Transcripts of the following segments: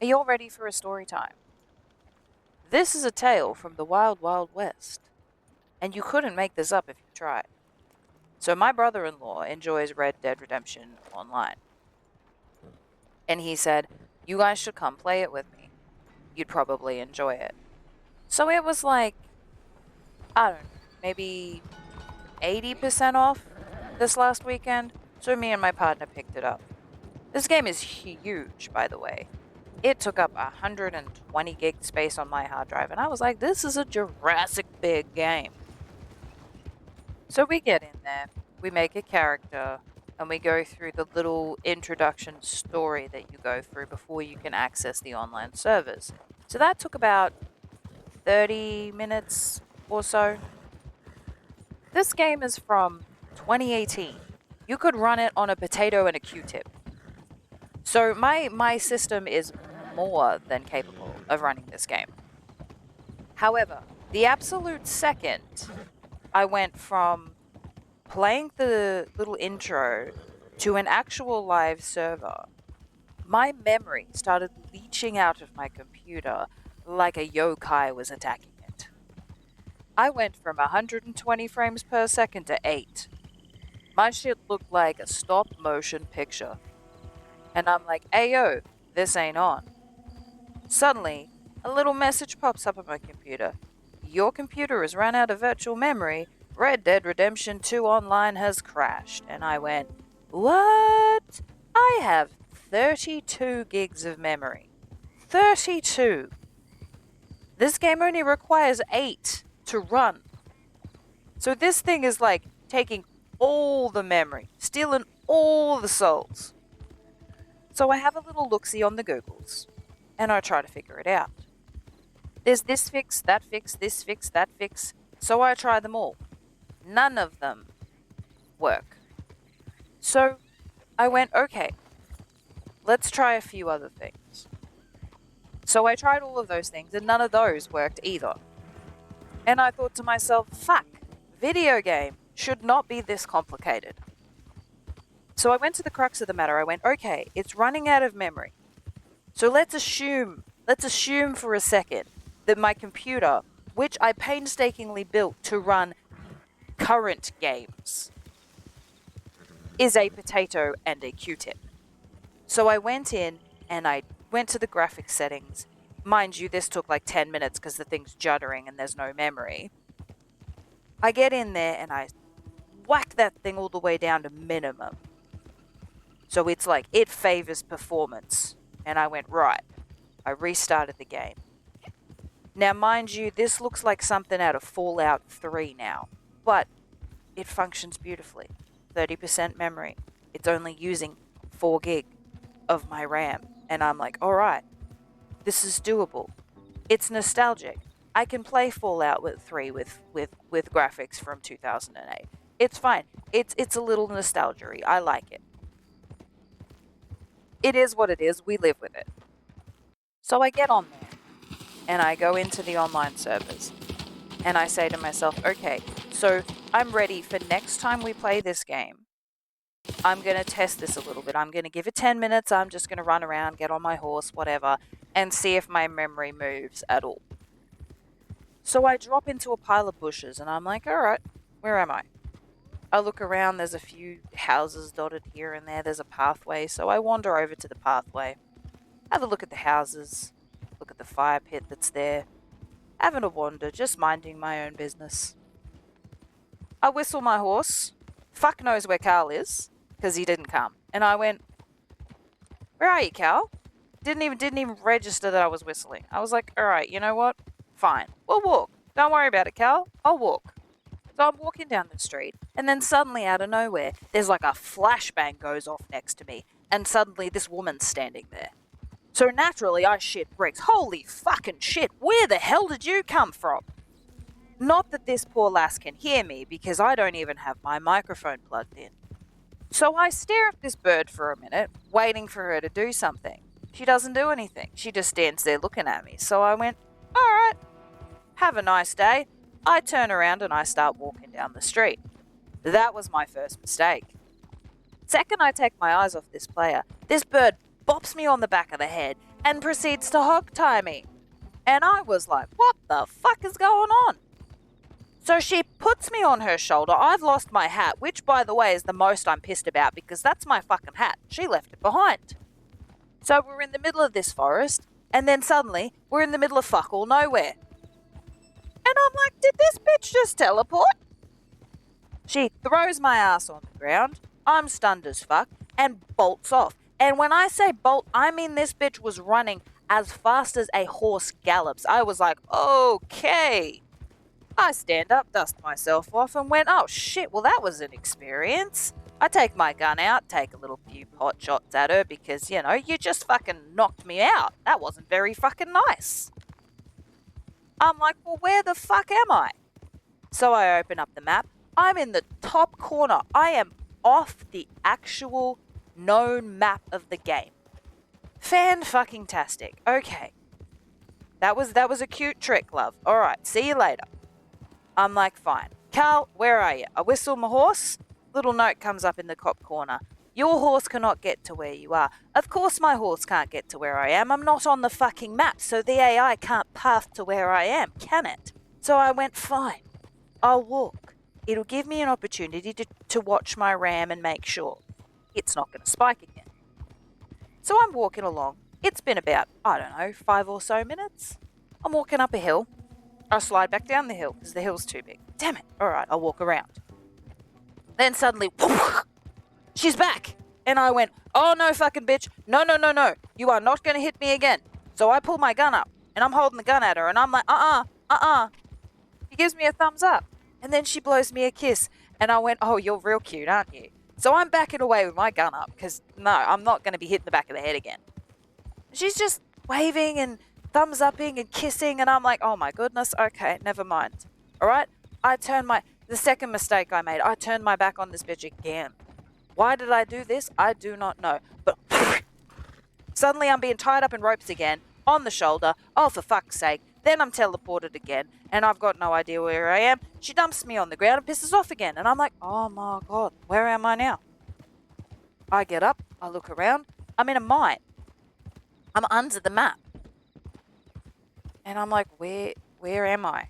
Are you all ready for a story time? This is a tale from the Wild Wild West, and you couldn't make this up if you tried. So my brother-in-law enjoys Red Dead Redemption online, and he said, "You guys should come play it with me. You'd probably enjoy it." So it was like, I don't know, maybe 80% off this last weekend. So me and my partner picked it up. This game is huge, by the way. It took up 120 gig space on my hard drive, and I was like, this is a Jurassic big game. So we get in there, we make a character, and we go through the little introduction story that you go through before you can access the online servers. So that took about 30 minutes or so. This game is from 2018. You could run it on a potato and a Q-tip. So my system is more than capable of running this game. However, the absolute second I went from playing the little intro to an actual live server, my memory started leaching out of my computer like a yokai was attacking it. I went from 120 frames per second to 8. My shit looked like a stop motion picture. And I'm like, "Ayo, this ain't on." Suddenly, a little message pops up on my computer. "Your computer has run out of virtual memory. Red Dead Redemption 2 Online has crashed." And I went, "What? I have 32 gigs of memory. 32. This game only requires 8 to run. So this thing is like taking all the memory, stealing all the souls." So I have a little look-see on the Googles, and I try to figure it out. There's this fix, that fix, this fix, that fix, so I try them all. None of them work. So I went, okay, let's try a few other things. So I tried all of those things, and none of those worked either. And I thought to myself, fuck, video game should not be this complicated. So I went to the crux of the matter. I went, okay, it's running out of memory. So let's assume for a second that my computer, which I painstakingly built to run current games, is a potato and a Q-tip. So I went in and I went to the graphics settings. Mind you, this took like 10 minutes because the thing's juddering and there's no memory. I get in there and I whack that thing all the way down to minimum. So it's like, it favors performance. And I went, right. I restarted the game. Now, mind you, this looks like something out of Fallout 3 now. But it functions beautifully. 30% memory. It's only using 4 gig of my RAM. And I'm like, alright. This is doable. It's nostalgic. I can play Fallout 3 with graphics from 2008. It's fine. It's a little nostalgia-y. I like it. It is what it is. We live with it. So I get on there and I go into the online servers and I say to myself, okay, so I'm ready for next time we play this game. I'm going to test this a little bit. I'm going to give it 10 minutes. I'm just going to run around, get on my horse, whatever, and see if my memory moves at all. So I drop into a pile of bushes and I'm like, all right, where am I? I look around, there's a few houses dotted here and there, there's a pathway, so I wander over to the pathway, have a look at the houses, look at the fire pit that's there, having a wander, just minding my own business. I whistle my horse, fuck knows where Carl is, because he didn't come, and I went, "Where are you, Carl?" Didn't even register that I was whistling. I was like, alright, you know what? Fine, we'll walk. Don't worry about it, Carl. I'll walk. So I'm walking down the street, and then suddenly out of nowhere, there's like a flashbang goes off next to me, and suddenly this woman's standing there. So naturally, I shit bricks. Holy fucking shit, where the hell did you come from? Not that this poor lass can hear me, because I don't even have my microphone plugged in. So I stare at this bird for a minute, waiting for her to do something. She doesn't do anything. She just stands there looking at me. So I went, alright, have a nice day. I turn around and I start walking down the street. That was my first mistake. Second I take my eyes off this player, this bird bops me on the back of the head and proceeds to hog tie me. And I was like, what the fuck is going on? So she puts me on her shoulder. I've lost my hat, which, by the way, is the most I'm pissed about because that's my fucking hat. She left it behind. So we're in the middle of this forest, and then suddenly we're in the middle of fuck all nowhere. And I'm like, did this bitch just teleport? She throws my ass on the ground. I'm stunned as fuck and bolts off. And when I say bolt, I mean this bitch was running as fast as a horse gallops. I was like, okay. I stand up, dust myself off, and went, oh shit, well that was an experience. I take my gun out, take a little few pot shots at her because, you know, you just fucking knocked me out. That wasn't very fucking nice. I'm like, well, where the fuck am I? So I open up the map. I'm in the top corner. I am off the actual known map of the game. Fan-fucking-tastic. Okay. That was a cute trick, love. Alright, see you later. I'm like, fine. Carl, where are you? I whistle my horse. Little note comes up in the top corner. Your horse cannot get to where you are. Of course my horse can't get to where I am. I'm not on the fucking map, so the AI can't path to where I am, can it? So I went, fine. I'll walk. It'll give me an opportunity to watch my ram and make sure it's not going to spike again. So I'm walking along. It's been about, 5 or so minutes. I'm walking up a hill. I slide back down the hill because the hill's too big. Damn it. All right, I'll walk around. Then suddenly, whoosh, she's back. And I went, oh, no, fucking bitch. No. You are not going to hit me again. So I pull my gun up and I'm holding the gun at her and I'm like, She gives me a thumbs up. And then she blows me a kiss. And I went, oh, you're real cute, aren't you? So I'm backing away with my gun up because, no, I'm not going to be hit in the back of the head again. She's just waving and thumbs upping and kissing. And I'm like, oh, my goodness. Okay, never mind. All right? The second mistake I made, I turned my back on this bitch again. Why did I do this? I do not know. But suddenly I'm being tied up in ropes again, on the shoulder. Oh, for fuck's sake. Then I'm teleported again, and I've got no idea where I am. She dumps me on the ground and pisses off again. And I'm like, oh my God, where am I now? I get up, I look around. I'm in a mine. I'm under the map. And I'm like, where am I?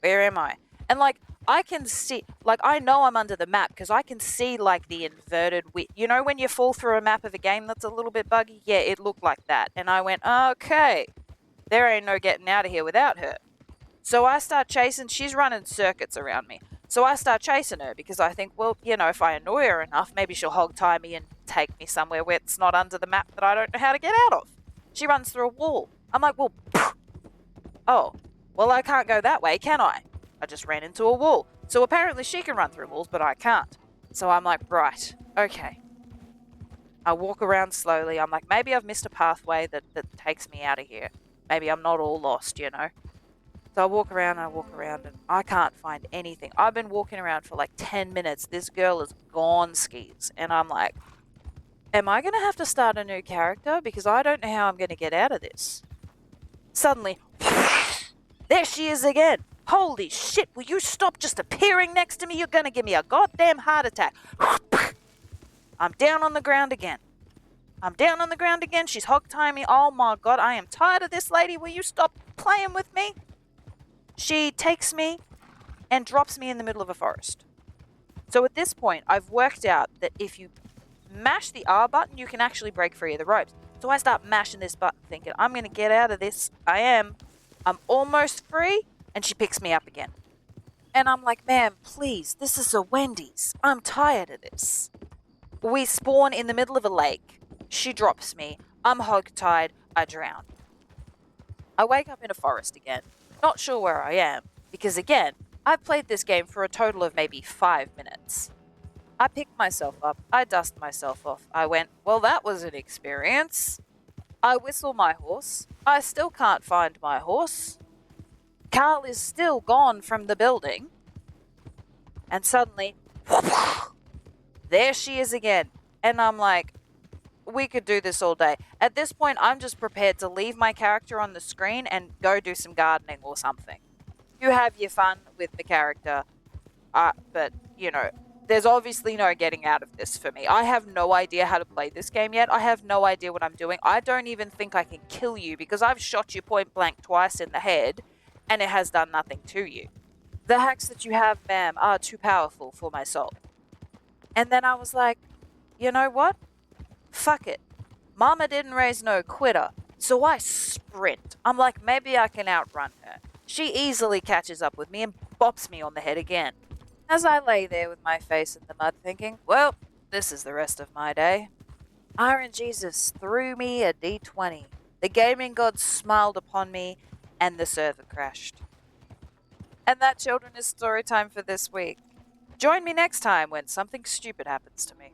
Where am I? And like, I can see, like, I know I'm under the map because I can see, like, the inverted width. You know when you fall through a map of a game that's a little bit buggy? Yeah, it looked like that. And I went, okay, there ain't no getting out of here without her. So I start chasing. She's running circuits around me. So I start chasing her because I think, well, you know, if I annoy her enough, maybe she'll hog tie me and take me somewhere where it's not under the map that I don't know how to get out of. She runs through a wall. I'm like, well, oh, well, I can't go that way, can I? I just ran into a wall. So apparently she can run through walls, but I can't. So I'm like, right, okay. I walk around slowly. I'm like, maybe I've missed a pathway that takes me out of here. Maybe I'm not all lost, you know. So I walk around and I can't find anything. I've been walking around for like 10 minutes. This girl is gone skis. And I'm like, am I going to have to start a new character? Because I don't know how I'm going to get out of this. Suddenly, there she is again. Holy shit, will you stop just appearing next to me? You're going to give me a goddamn heart attack. I'm down on the ground again. She's hog tying me. Oh my God, I am tired of this lady. Will you stop playing with me? She takes me and drops me in the middle of a forest. So at this point, I've worked out that if you mash the R button, you can actually break free of the ropes. So I start mashing this button thinking, I'm going to get out of this. I'm almost free. And she picks me up again. And I'm like, ma'am, please, this is a Wendy's. I'm tired of this. We spawn in the middle of a lake. She drops me. I'm hog-tied. I drown. I wake up in a forest again. Not sure where I am. Because again, I've played this game for a total of maybe 5 minutes. I pick myself up. I dust myself off. I went, well, that was an experience. I whistle my horse. I still can't find my horse. Carl is still gone from the building. And suddenly, there she is again. And I'm like, we could do this all day. At this point, I'm just prepared to leave my character on the screen and go do some gardening or something. You have your fun with the character. But, you know, there's obviously no getting out of this for me. I have no idea how to play this game yet. I have no idea what I'm doing. I don't even think I can kill you because I've shot you point blank twice in the head and it has done nothing to you. The hacks that you have, ma'am, are too powerful for my soul. And then I was like, you know what? Fuck it. Mama didn't raise no quitter, so I sprint. I'm like, maybe I can outrun her. She easily catches up with me and bops me on the head again. As I lay there with my face in the mud thinking, well, this is the rest of my day, Iron Jesus threw me a D20. The gaming gods smiled upon me and the server crashed. And that, children, is story time for this week. Join me next time when something stupid happens to me.